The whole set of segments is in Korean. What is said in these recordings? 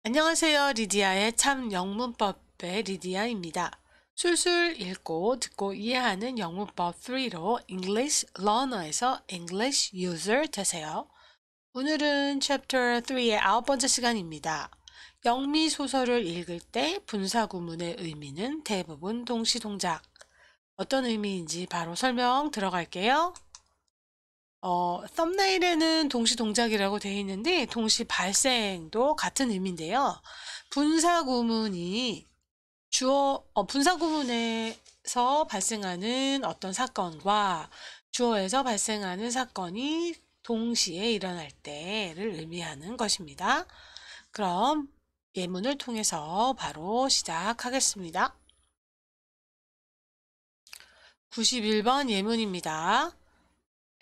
안녕하세요. 리디아의 참 영문법의 리디아입니다. 술술 읽고 듣고 이해하는 영문법 3로 English Learner에서 English User 되세요. 오늘은 Chapter 3의 9번째 시간입니다. 영미 소설을 읽을 때 분사구문의 의미는 대부분 동시동작. 어떤 의미인지 바로 설명 들어갈게요. 썸네일에는 동시 동작이라고 되어 있는데 동시 발생도 같은 의미인데요. 분사 구문이 분사 구문에서 발생하는 어떤 사건과 주어에서 발생하는 사건이 동시에 일어날 때를 의미하는 것입니다. 그럼 예문을 통해서 바로 시작하겠습니다. 91번 예문입니다.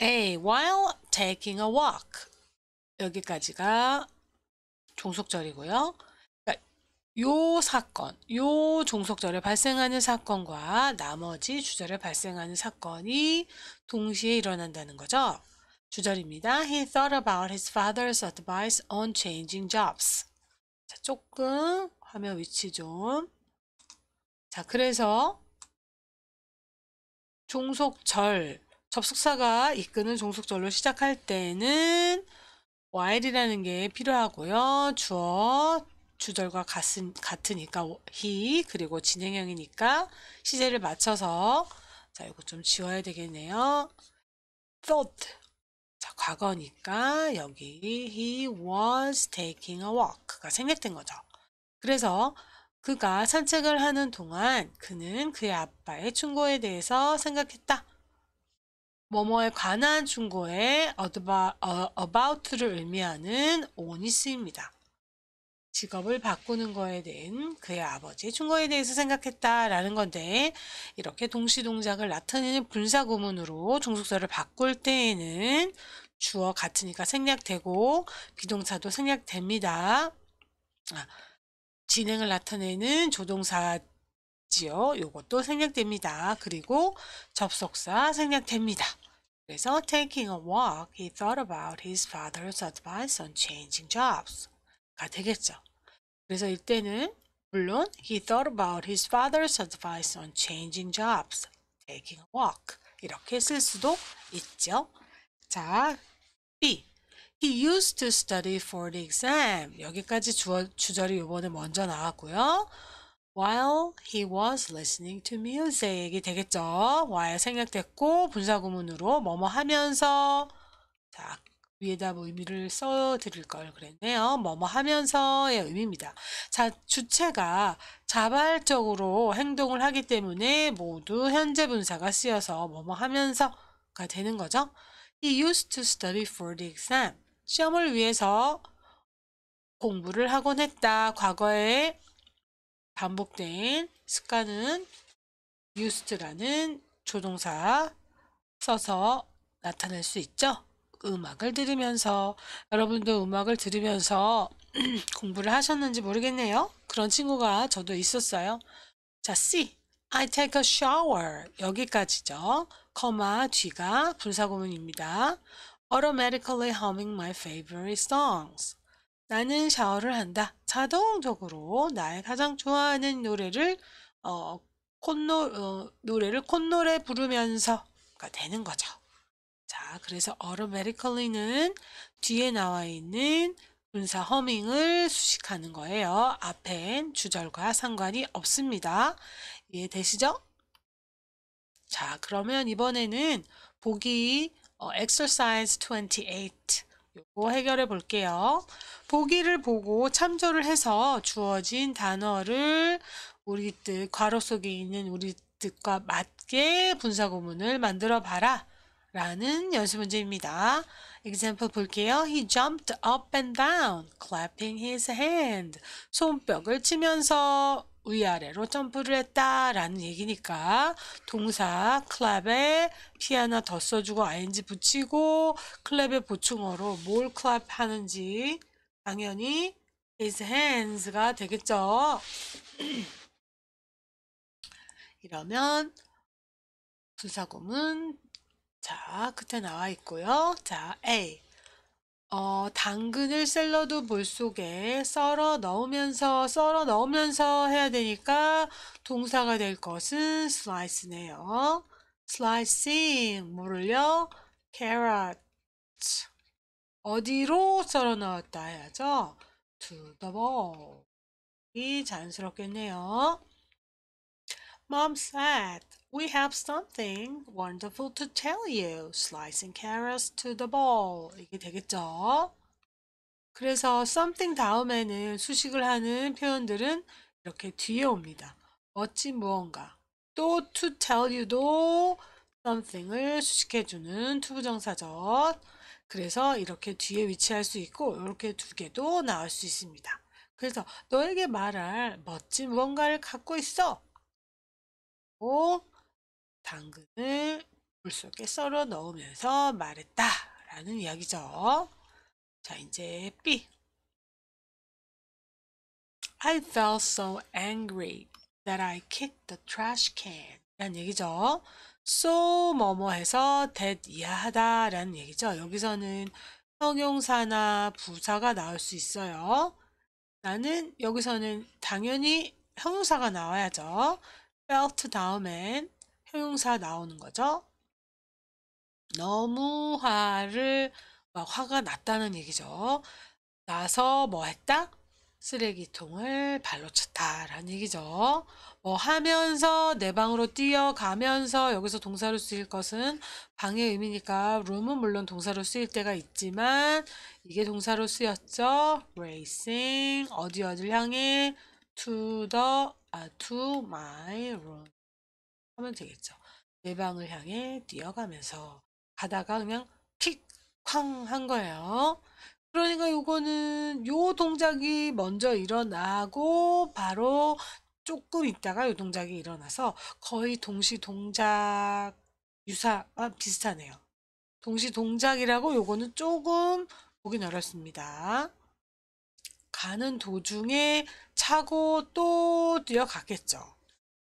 A. While taking a walk. 여기까지가 종속절이고요. 그러니까 요 사건, 요 종속절에 발생하는 사건과 나머지 주절에 발생하는 사건이 동시에 일어난다는 거죠. 주절입니다. He thought about his father's advice on changing jobs. 자, 조금 화면 위치 좀. 자, 그래서 종속절, 접속사가 이끄는 종속절로 시작할 때는 while이라는 게 필요하고요. 주어, 주절과 같으니까 he, 그리고 진행형이니까 시제를 맞춰서 자, 이거 좀 지워야 되겠네요. thought. 자, 과거니까 여기 he was taking a walk가 생략된 거죠. 그래서 그가 산책을 하는 동안 그는 그의 아빠의 충고에 대해서 생각했다. 뭐뭐에 관한 충고에 about를 의미하는 on이 쓰입니다. 직업을 바꾸는 거에 대한 그의 아버지의 충고에 대해서 생각했다라는 건데 이렇게 동시동작을 나타내는 분사구문으로 종속사를 바꿀 때에는 주어 같으니까 생략되고 비동사도 생략됩니다. 진행을 나타내는 조동사지요. 요것도 생략됩니다. 그리고 접속사 생략됩니다. 그래서 taking a walk, he thought about his father's advice on changing jobs가 되겠죠. 그래서 이때는 물론 he thought about his father's advice on changing jobs, taking a walk 이렇게 쓸 수도 있죠. 자, B. He used to study for the exam. 여기까지 주절이 이번에 먼저 나왔고요. While he was listening to music이 되겠죠. while 생략됐고 분사구문으로 뭐뭐 하면서 자 위에다 뭐 의미를 써드릴 걸 그랬네요. 뭐뭐 하면서의 의미입니다. 자 주체가 자발적으로 행동을 하기 때문에 모두 현재 분사가 쓰여서 뭐뭐 하면서가 되는 거죠. He used to study for the exam. 시험을 위해서 공부를 하곤 했다. 과거에 반복된 습관은 used라는 조동사 써서 나타낼 수 있죠. 음악을 들으면서 여러분도 음악을 들으면서 공부를 하셨는지 모르겠네요. 그런 친구가 저도 있었어요. 자, C. I take a shower. 여기까지죠. 커마 뒤가 분사구문입니다. Automatically humming my favorite songs. 나는 샤워를 한다. 자동적으로 나의 가장 좋아하는 노래를 노래를 콧노래 부르면서가 되는 거죠. 자, 그래서 automatically는 뒤에 나와 있는 분사 허밍을 수식하는 거예요. 앞엔 주절과 상관이 없습니다. 이해되시죠? 자, 그러면 이번에는 보기 exercise 28 요거 해결해 볼게요. 보기를 보고 참조를 해서 주어진 단어를 우리 뜻, 괄호 속에 있는 우리 뜻과 맞게 분사구문을 만들어 봐라 라는 연습 문제입니다. example 볼게요. He jumped up and down, clapping his hand. 손뼉을 치면서 위아래로 점프를 했다라는 얘기니까 동사 clap에 피 하나 더 써주고 ing 붙이고 클랩의 보충어로 뭘 clap 하는지 당연히 his hands가 되겠죠. 이러면 분사구문 자 끝에 나와 있고요. 자 A 당근을 샐러드 볼 속에 썰어 넣으면서 해야 되니까 동사가 될 것은 slice네요. slicing, 뭐를요? carrot. 어디로 썰어 넣었다 해야죠? to the bowl. 이 자연스럽겠네요. Mom said, "We have something wonderful to tell you. Slicing carrots to the bowl." 이게 되겠죠? 그래서 something 다음에는 수식을 하는 표현들은 이렇게 뒤에 옵니다. 멋진 무언가. 또 to tell you도 something을 수식해주는 투부정사죠. 그래서 이렇게 뒤에 위치할 수 있고 이렇게 두 개도 나올 수 있습니다. 그래서 너에게 말할 멋진 무언가를 갖고 있어. 오, 당근을 물 속에 썰어 넣으면서 말했다 라는 이야기죠. 자, 이제 B. I felt so angry that I kicked the trash can. 라는 얘기죠. so 뭐뭐 해서 that 이하하다 라는 얘기죠. 여기서는 형용사나 부사가 나올 수 있어요. 나는 여기서는 당연히 형용사가 나와야죠. felt 다음엔 형용사 나오는 거죠. 너무 화가 났다는 얘기죠. 나서 뭐 했다? 쓰레기통을 발로 찼다라는 얘기죠. 뭐 하면서 내 방으로 뛰어가면서 여기서 동사로 쓰일 것은 방의 의미니까 room은 물론 동사로 쓰일 때가 있지만 이게 동사로 쓰였죠. racing 어디를 향해 to my room 하면 되겠죠. 내 방을 향해 뛰어가면서 가다가 그냥 킥 쾅 한 거예요. 그러니까 요거는 요 동작이 먼저 일어나고 바로 조금 있다가 요 동작이 일어나서 거의 동시 동작 비슷하네요. 동시 동작이라고 요거는 조금 보긴 어렵습니다. 가는 도중에 차고 또 뛰어갔겠죠.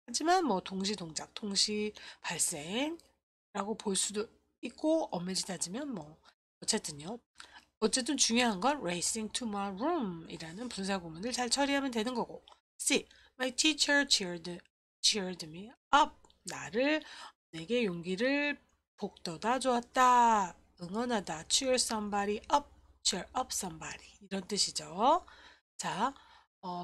하지만 뭐 동시 동작, 동시 발생라고 볼 수도 있고 엄밀히 따지면 뭐 어쨌든요. 어쨌든 중요한 건 racing to my room 이라는 분사 구문을 잘 처리하면 되는 거고. C. My teacher cheered me up. 내게 용기를 북돋아 주었다. 응원하다. cheer somebody up. cheer up somebody. 이런 뜻이죠. 자,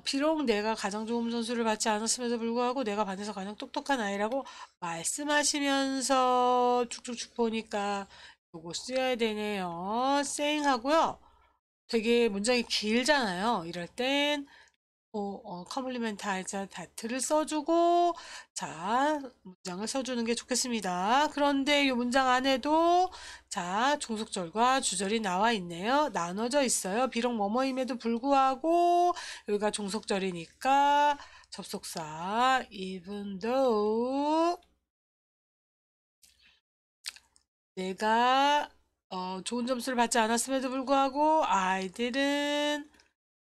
비록 내가 가장 좋은 점수를 받지 않았음에도 불구하고 내가 반에서 가장 똑똑한 아이라고 말씀하시면서 쭉쭉쭉 보니까 요거 써야 되네요. saying 하고요. 되게 문장이 길잖아요. 이럴 땐 컴플리멘타이저 that를 써주고 자 문장을 써주는 게 좋겠습니다. 그런데 이 문장 안에도 자 종속절과 주절이 나와 있네요. 나눠져 있어요. 비록 뭐뭐임에도 불구하고 여기가 종속절이니까 접속사 even though 내가 좋은 점수를 받지 않았음에도 불구하고 I didn't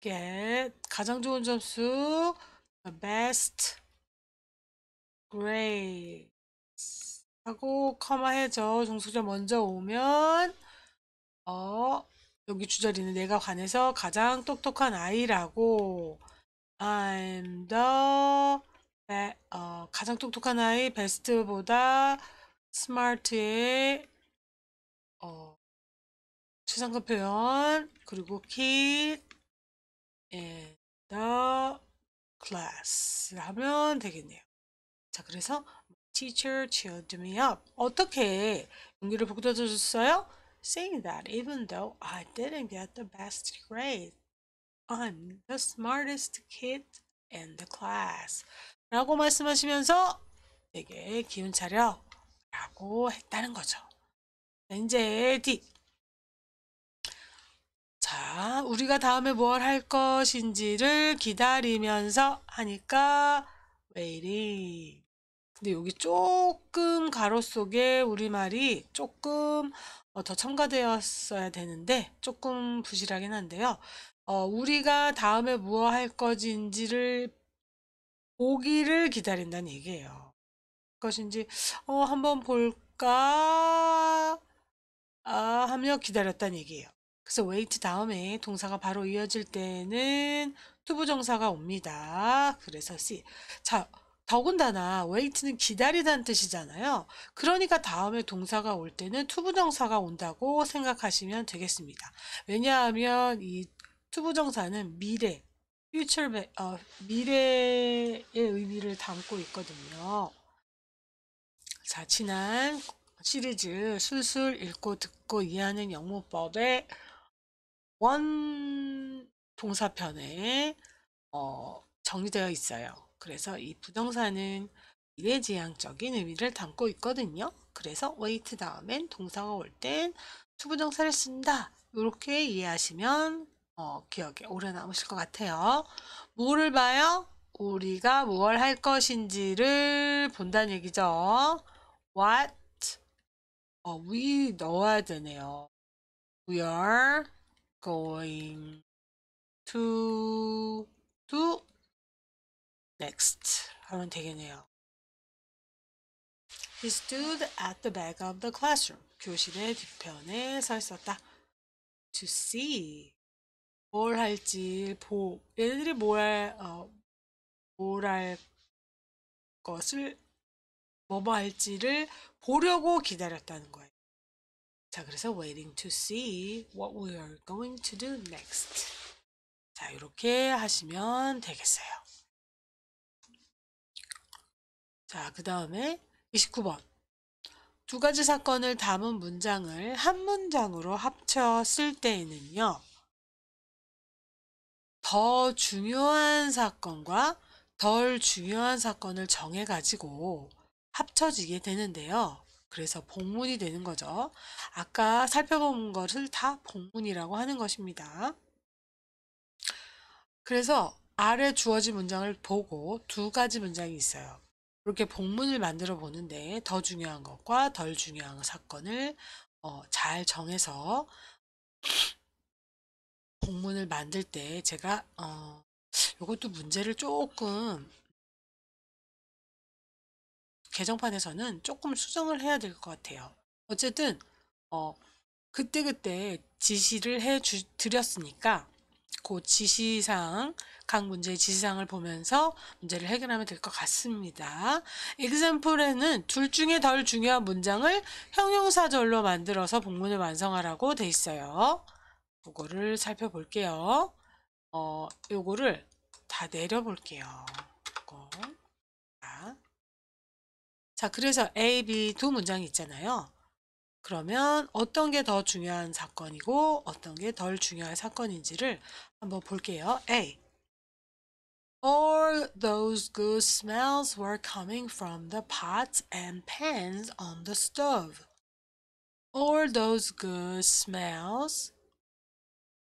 get 가장 좋은 점수 the best grade 하고 커마 해줘. 종속절 먼저 오면 어 여기 주절이는 내가 관해서 가장 똑똑한 아이라고 I'm the 가장 똑똑한 아이 베스트보다 스마트의 최상급 표현 그리고 kid in the class 하면 되겠네요. 자, 그래서 teacher cheered me up. 어떻게 용기를 북돋아 줬어요? Saying that even though I didn't get the best grade, I'm the smartest kid in the class. 라고 말씀하시면서 되게 기운 차려 라고 했다는 거죠. 이제 D. 자, 우리가 다음에 뭘 할 것인지를 기다리면서 하니까 waiting. 근데 여기 조금 가로 속에 우리말이 조금 더 첨가되었어야 되는데 조금 부실하긴 한데요. 우리가 다음에 무엇 할 것인지를 보기를 기다린다는 얘기예요. 것인지 한번 볼까 하며 기다렸다는 얘기예요. 그래서 wait 다음에 동사가 바로 이어질 때는 투부정사가 옵니다. 그래서 see. 자, 더군다나 wait는 기다리다는 뜻이잖아요. 그러니까 다음에 동사가 올 때는 투부정사가 온다고 생각하시면 되겠습니다. 왜냐하면 이 투부정사는 미래, 미래의 의미를 담고 있거든요. 자, 지난 시리즈 술술 읽고 듣고 이해하는 영문법의 원 동사편에 정리되어 있어요. 그래서 이 부정사는 미래지향적인 의미를 담고 있거든요. 그래서 wait 다음엔 동사가 올 땐 투부정사를 쓴다. 이렇게 이해하시면 기억에 오래 남으실 것 같아요. 뭐를 봐요? 우리가 무엇 할 것인지를 본다는 얘기죠. What? we 넣어야 되네요. We are going to do next 하면 되겠네요. He stood at the back of the classroom. 교실의 뒤편에 서 있었다. To see. 뭘 할지 얘네들이 뭘 할 것을 뭐 할지를 보려고 기다렸다는 거예요. 자, 그래서 waiting to see what we are going to do next. 자, 이렇게 하시면 되겠어요. 자, 그 다음에 29번. 두 가지 사건을 담은 문장을 한 문장으로 합쳐 쓸 때에는요, 더 중요한 사건과 덜 중요한 사건을 정해가지고 합쳐지게 되는데요. 그래서 복문이 되는 거죠. 아까 살펴본 것을 다 복문이라고 하는 것입니다. 그래서 아래 주어진 문장을 보고 두 가지 문장이 있어요. 이렇게 복문을 만들어 보는데 더 중요한 것과 덜 중요한 사건을 잘 정해서 복문을 만들 때 제가 이것도 문제를 조금 개정판에서는 조금 수정을 해야 될 것 같아요. 어쨌든 그때그때 지시를 드렸으니까 그 지시사항, 각 문제의 지시사항을 보면서 문제를 해결하면 될 것 같습니다. example에는 둘 중에 덜 중요한 문장을 형용사절로 만들어서 복문을 완성하라고 돼 있어요. 그거를 살펴볼게요. 요거를 다 내려볼게요. 이거. 자, 그래서 A, B 두 문장이 있잖아요. 그러면 어떤 게 더 중요한 사건이고 어떤 게 덜 중요한 사건인지를 한번 볼게요. A. All those good smells were coming from the pots and pans on the stove. All those good smells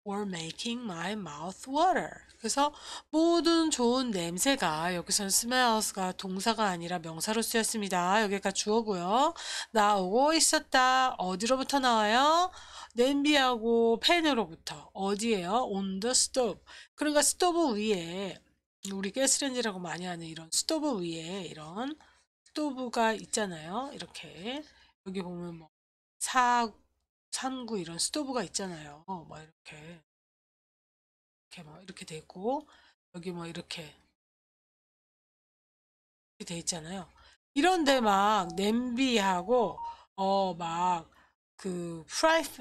were making my mouth water. 그래서 모든 좋은 냄새가 여기선 smells가 동사가 아니라 명사로 쓰였습니다. 여기가 주어고요. 나오고 있었다. 어디로부터 나와요? 냄비하고 팬으로부터. 어디에요? On the stove. 그러니까 스토브 위에 우리 가스레인지라고 많이 하는 이런 스토브 위에 이런 스토브가 있잖아요. 이렇게 여기 보면 뭐 3구 이런 스토브가 있잖아요. 뭐 이렇게 뭐 이렇게 돼 있고 여기 뭐 이렇게 돼 있잖아요. 이런데 막 냄비하고 막 그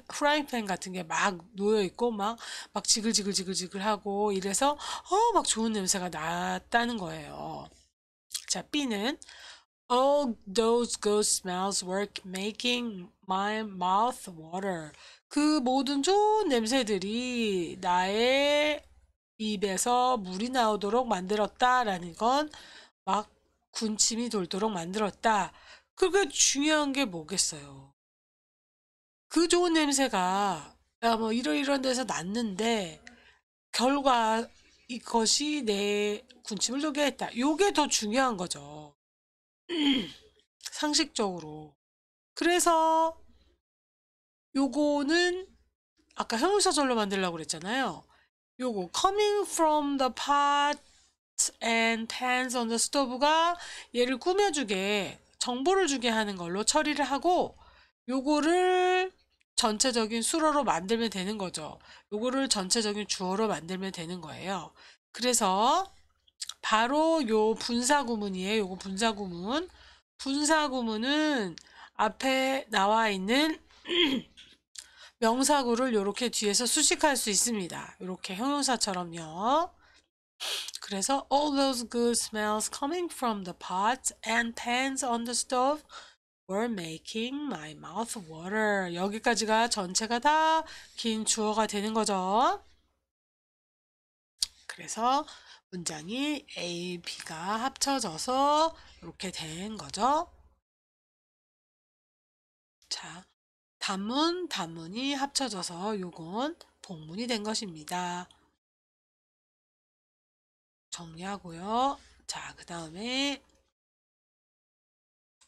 프라이팬 같은 게 막 놓여 있고 막 지글지글 하고 이래서 막 좋은 냄새가 났다는 거예요. 자, B는 All those good smells were making my mouth water. 그 모든 좋은 냄새들이 나의 입에서 물이 나오도록 만들었다라는 건 막 군침이 돌도록 만들었다. 그게 중요한 게 뭐겠어요? 그 좋은 냄새가 야, 뭐 이런 데서 났는데 결과 이것이 내 군침을 돌게 했다. 요게 더 중요한 거죠. 상식적으로. 그래서 요거는 아까 형용사절로 만들려고 그랬잖아요. 요거 coming from the pot and pans on the stove가 얘를 꾸며주게 정보를 주게 하는 걸로 처리를 하고 요거를 전체적인 수로로 만들면 되는 거죠. 요거를 전체적인 주어로 만들면 되는 거예요. 그래서 바로 요 분사구문이에요. 요거 분사구문. 분사구문은 앞에 나와 있는 명사구를 요렇게 뒤에서 수식할 수 있습니다. 요렇게 형용사처럼요. 그래서 all those good smells coming from the pots and pans on the stove were making my mouth water. 여기까지가 전체가 다 긴 주어가 되는 거죠. 그래서 문장이 A, B가 합쳐져서 이렇게 된 거죠. 자, 단문이 합쳐져서 요건 복문이 된 것입니다. 정리하고요. 자, 그 다음에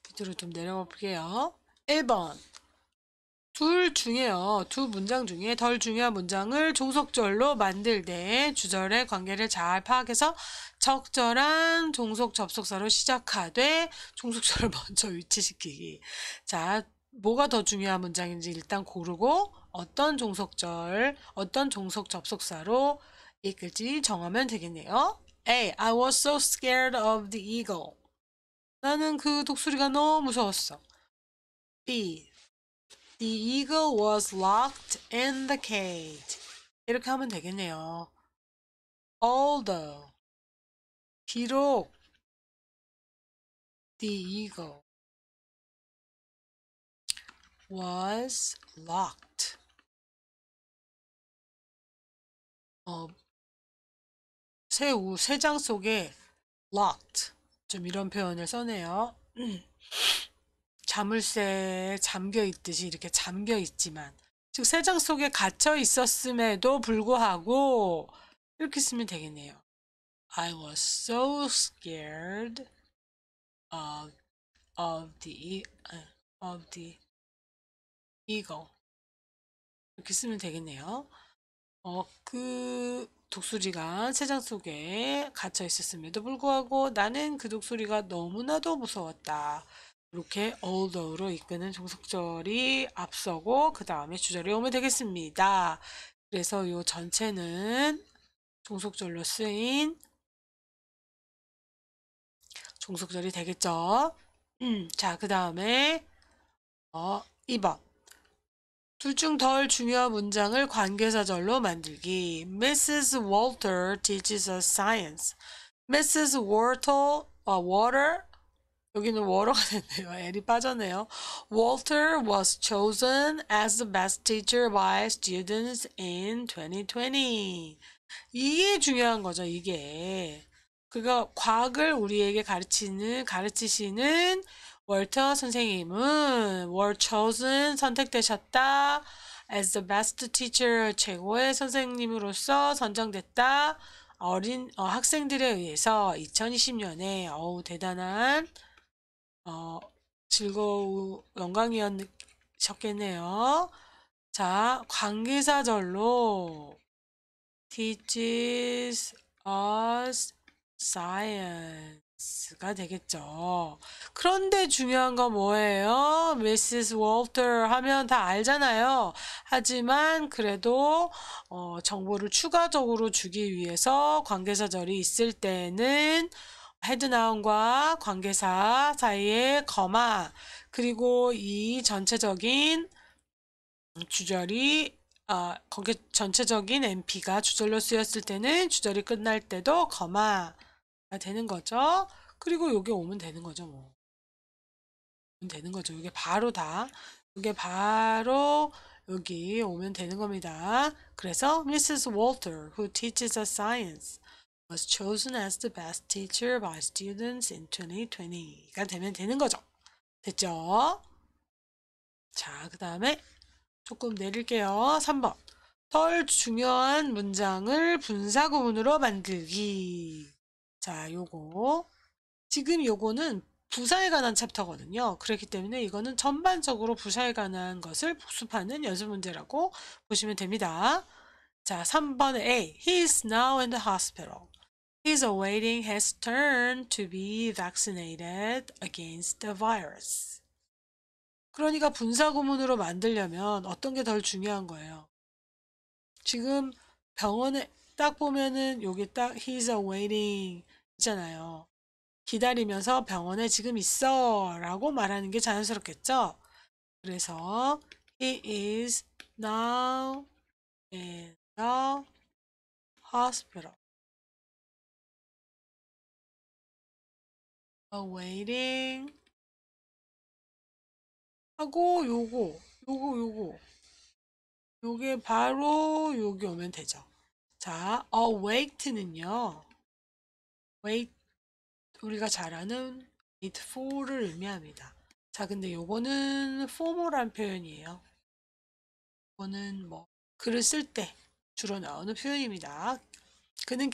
밑으로 좀 내려가 볼게요. 1번. 두 문장 중에 덜 중요한 문장을 종속절로 만들 때 주절의 관계를 잘 파악해서 적절한 종속 접속사로 시작하되 종속절을 먼저 위치시키기. 자, 뭐가 더 중요한 문장인지 일단 고르고 어떤 종속 접속사로 이끌지 정하면 되겠네요. A. I was so scared of the eagle. 나는 그 독수리가 너무 무서웠어. B. The eagle was locked in the cage. 이렇게 하면 되겠네요. Although, 비록 the eagle was locked. 세 장 속에 locked. 좀 이런 표현을 써내요. 자물쇠에 잠겨 있듯이 이렇게 잠겨 있지만, 즉 세 장 속에 갇혀 있었음에도 불구하고 이렇게 쓰면 되겠네요. I was so scared of of the eagle. 이렇게 쓰면 되겠네요. 그 독수리가 세 장 속에 갇혀 있었음에도 불구하고 나는 그 독수리가 너무나도 무서웠다. 이렇게 although로 이끄는 종속절이 앞서고 그 다음에 주절이 오면 되겠습니다. 그래서 이 전체는 종속절로 쓰인 종속절이 되겠죠. 자, 그 다음에 2번. 둘 중 덜 중요한 문장을 관계사절로 만들기. Mrs. Walter teaches us science. Mrs. Water, 여기는 water가 됐네요. L이 빠졌네요. Walter was chosen as the best teacher by students in 2020. 이게 중요한 거죠, 이게. 그가 과학을 우리에게 가르치시는 월터 선생님은 were chosen 선택되셨다. as the best teacher 최고의 선생님으로서 선정됐다. 학생들에 의해서 2020년에 대단한 영광이셨겠네요. 자, 관계사절로 teaches us science가 되겠죠. 그런데 중요한 건 뭐예요? Mrs. Walter 하면 다 알잖아요. 하지만 그래도 정보를 추가적으로 주기 위해서 관계사절이 있을 때는 헤드나운과 관계사 사이에 거마 그리고 이 전체적인 주절이 거기 전체적인 NP가 주절로 쓰였을 때는 주절이 끝날 때도 거마가 되는 거죠. 그리고 요게 오면 되는 거죠, 뭐. 되는 거죠. 이게 바로 여기 오면 되는 겁니다. 그래서 Mrs. Walter, who teaches us science, was chosen as the best teacher by students in 2020가 되면 되는 거죠. 됐죠? 자, 그 다음에 조금 내릴게요. 3번. 덜 중요한 문장을 분사구문으로 만들기. 자, 지금 요거는 부사에 관한 챕터거든요. 그렇기 때문에 이거는 전반적으로 부사에 관한 것을 복습하는 연습 문제라고 보시면 됩니다. 자, 3번에 A. He is now in the hospital. He is awaiting his turn to be vaccinated against the virus. 그러니까 분사구문으로 만들려면 어떤 게 덜 중요한 거예요. 지금 병원에 딱 보면은 여기 딱 he's awaiting 있잖아요. 기다리면서 병원에 지금 있어 라고 말하는 게 자연스럽겠죠? 그래서 he is now in the hospital awaiting 하고 요게 바로 여기 오면 되죠. 자, await는요. wait 우리가 잘 아는 wait for를 의미합니다. 자, 근데 요거는 formal한 표현이에요. 이거는 뭐 글을 쓸 때 주로 나오는 표현입니다. 그는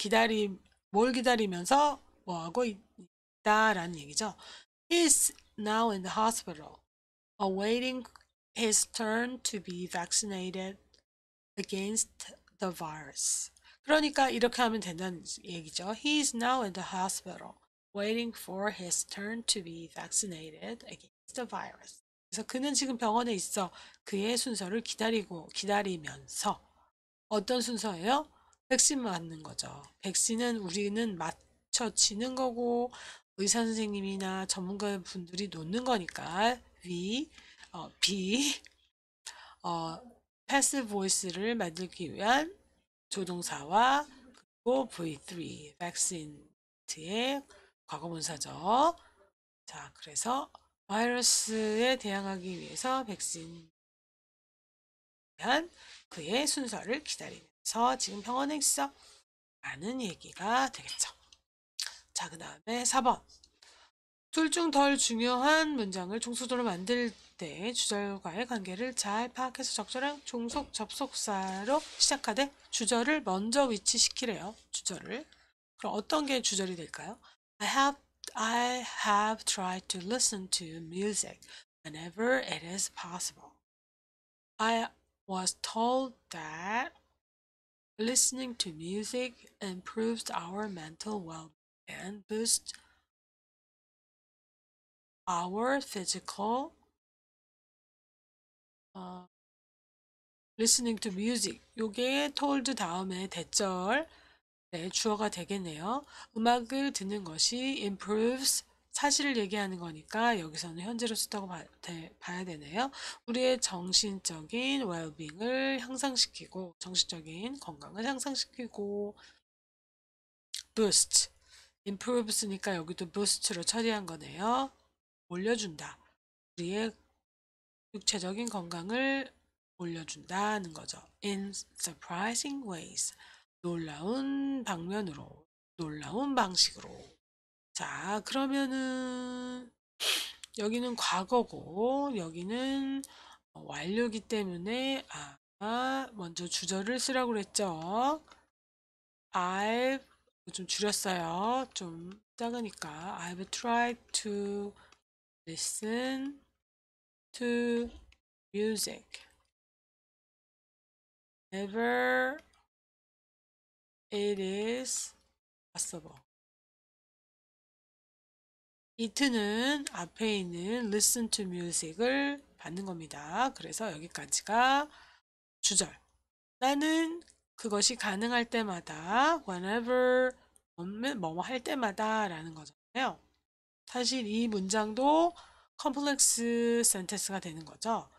뭘 기다리면서 뭐 하고 있다라는 얘기죠. He is now in the hospital, awaiting his turn to be vaccinated against the virus. 그러니까 이렇게 하면 된다는 얘기죠. He is now in the hospital, waiting for his turn to be vaccinated against the virus. 그래서 그는 지금 병원에 있어. 그의 순서를 기다리면서 어떤 순서예요? 백신 맞는 거죠. 백신은 우리는 맞춰지는 거고 의사 선생님이나 전문가 분들이 놓는 거니까 B 어, 패시브 보이스를 만들기 위한 조동사와 그리고 V3 vaccine의 과거분사죠. 자, 그래서 바이러스에 대항하기 위해서 백신 위한 그의 순서를 기다리면서 지금 병원에 있어 라는 얘기가 되겠죠. 자, 그 다음에 4번. 둘 중 덜 중요한 문장을 종소도로 만들 때 주절과의 관계를 잘 파악해서 적절한 종속 접속사로 시작하되 주절을 먼저 위치시키래요. 주절을. 그럼 어떤 게 주절이 될까요? I have tried to listen to music whenever it is possible. I was told that listening to music improves our mental well-being and boosts our physical listening to music. 요게 told 다음에 대절 주어가 되겠네요. 음악을 듣는 것이 improves 사실을 얘기하는 거니까 여기서는 현재로 쓰다고 봐야 되네요. 우리의 정신적인 well-being을 향상시키고 정신적인 건강을 향상시키고 boost improves니까 여기도 boost로 처리한 거네요. 올려준다. 우리의 육체적인 건강을 올려준다는 거죠. In surprising ways. 놀라운 방면으로, 놀라운 방식으로. 자, 그러면은 여기는 과거고 여기는 완료기 때문에 먼저 주절을 쓰라고 그랬죠. I've 좀 줄였어요. 좀 작으니까 I've tried to listen to music. Never it is possible. it는 앞에 있는 listen to music을 받는 겁니다. 그래서 여기까지가 주절. 나는 그것이 가능할 때마다 whenever 뭐뭐 할 때마다 라는 거잖아요. 사실 이 문장도 컴플렉스 센텐스가 되는 거죠.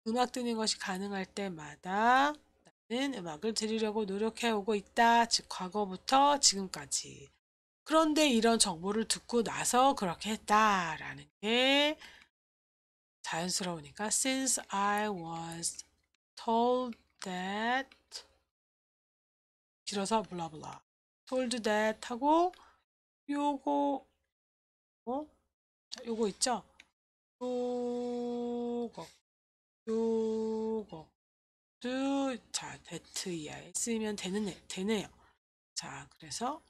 음악 듣는 것이 가능할 때마다 나는 음악을 들으려고 노력해 오고 있다. 즉 과거부터 지금까지. 그런데 이런 정보를 듣고 나서 그렇게 했다라는 게 자연스러우니까 since I was told that 길어서 블라블라 told that 하고 요거 요거 있죠? 요거 자 that 이하에 쓰면 되네요. 자 그래서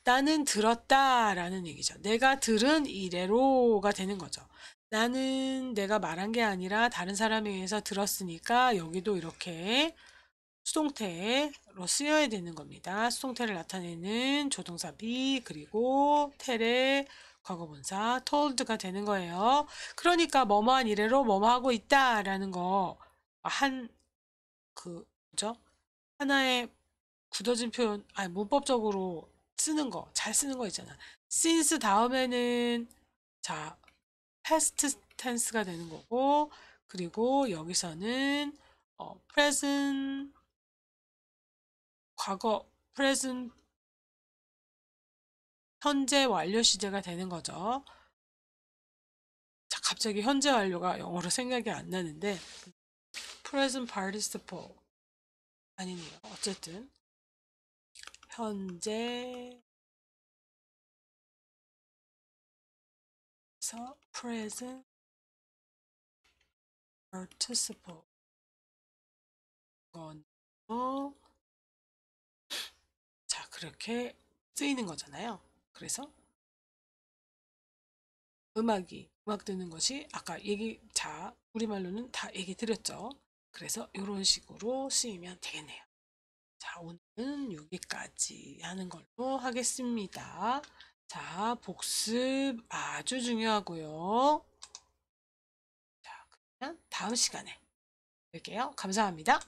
나는 들었다 라는 얘기죠. 내가 들은 이래로가 되는 거죠. 나는 내가 말한 게 아니라 다른 사람에 의해서 들었으니까 여기도 이렇게 수동태로 쓰여야 되는 겁니다. 수동태를 나타내는 조동사 be 그리고 텔의 과거분사 told가 되는 거예요. 그러니까 뭐뭐한 이래로 뭐뭐 하고 있다라는 거 뭐죠? 하나의 굳어진 표현, 아니 문법적으로 쓰는 거, 잘 쓰는 거 있잖아. since 다음에는 자 past tense가 되는 거고, 그리고 여기서는 present 과거 present 현재 완료 시제가 되는 거죠. 자, 갑자기 현재 완료가 영어로 생각이 안 나는데 present participle 아니네요. 어쨌든 현재에서 present participle 건요. 자, 그렇게 쓰이는 거잖아요. 그래서 음악 듣는 것이 아까 우리말로는 다 얘기 드렸죠. 그래서 이런 식으로 쓰이면 되겠네요. 자, 오늘은 여기까지 하는 걸로 하겠습니다. 자, 복습 아주 중요하고요. 자, 그러면 다음 시간에 뵐게요. 감사합니다.